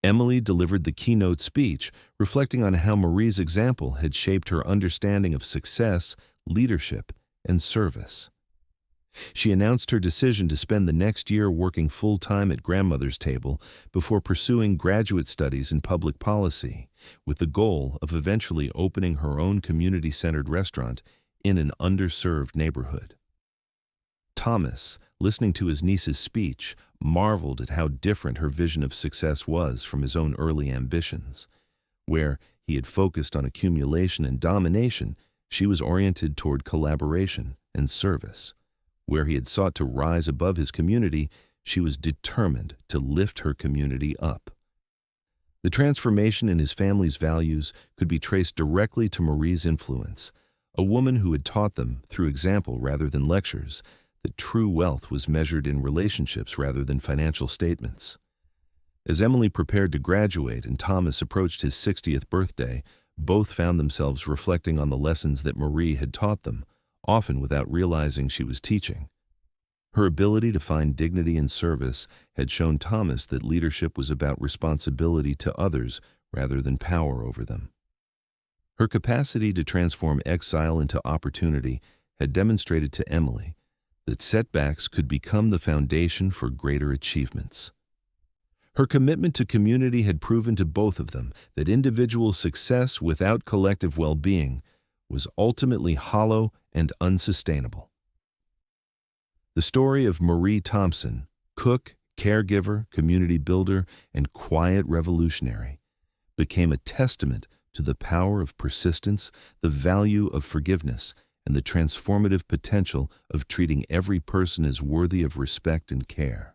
Speaker 1: Emily delivered the keynote speech, reflecting on how Marie's example had shaped her understanding of success, leadership, and service. She announced her decision to spend the next year working full-time at grandmother's table before pursuing graduate studies in public policy, with the goal of eventually opening her own community-centered restaurant in an underserved neighborhood. Thomas, listening to his niece's speech, marveled at how different her vision of success was from his own early ambitions. Where he had focused on accumulation and domination, she was oriented toward collaboration and service. Where he had sought to rise above his community, she was determined to lift her community up. The transformation in his family's values could be traced directly to Marie's influence, a woman who had taught them, through example rather than lectures, that true wealth was measured in relationships rather than financial statements. As Emily prepared to graduate and Thomas approached his 60th birthday, both found themselves reflecting on the lessons that Marie had taught them, often without realizing she was teaching. Her ability to find dignity in service had shown Thomas that leadership was about responsibility to others rather than power over them. Her capacity to transform exile into opportunity had demonstrated to Emily that setbacks could become the foundation for greater achievements. Her commitment to community had proven to both of them that individual success without collective well-being was ultimately hollow and unsustainable. The story of Marie Thompson, cook, caregiver, community builder, and quiet revolutionary, became a testament to the power of persistence, the value of forgiveness, and the transformative potential of treating every person as worthy of respect and care.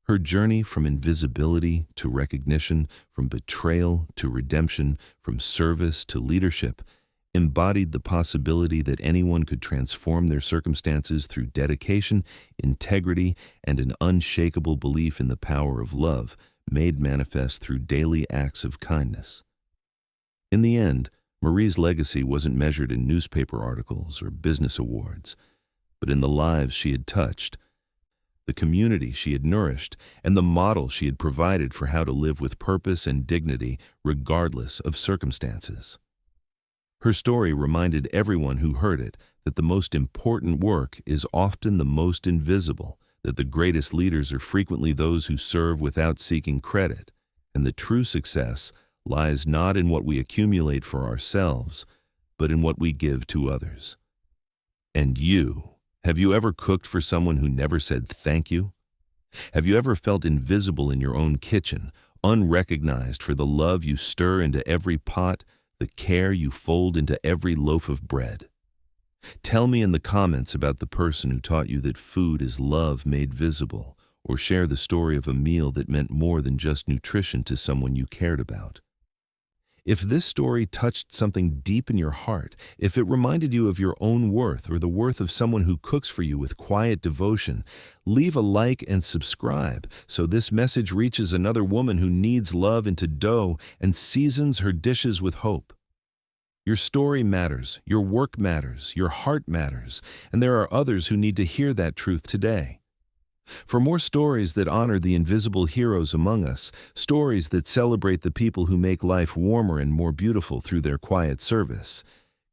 Speaker 1: Her journey from invisibility to recognition, from betrayal to redemption, from service to leadership, embodied the possibility that anyone could transform their circumstances through dedication, integrity, and an unshakable belief in the power of love, made manifest through daily acts of kindness. In the end, Marie's legacy wasn't measured in newspaper articles or business awards, but in the lives she had touched, the community she had nourished, and the model she had provided for how to live with purpose and dignity regardless of circumstances. Her story reminded everyone who heard it that the most important work is often the most invisible, that the greatest leaders are frequently those who serve without seeking credit, and the true success lies not in what we accumulate for ourselves, but in what we give to others. And you, have you ever cooked for someone who never said thank you? Have you ever felt invisible in your own kitchen, unrecognized for the love you stir into every pot, the care you fold into every loaf of bread? Tell me in the comments about the person who taught you that food is love made visible, or share the story of a meal that meant more than just nutrition to someone you cared about. If this story touched something deep in your heart, if it reminded you of your own worth or the worth of someone who cooks for you with quiet devotion, leave a like and subscribe so this message reaches another woman who kneads love into dough and seasons her dishes with hope. Your story matters, your work matters, your heart matters, and there are others who need to hear that truth today. For more stories that honor the invisible heroes among us, stories that celebrate the people who make life warmer and more beautiful through their quiet service,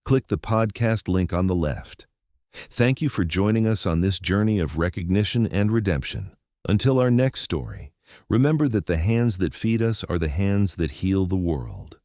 Speaker 1: click the podcast link on the left. Thank you for joining us on this journey of recognition and redemption. Until our next story, remember that the hands that feed us are the hands that heal the world.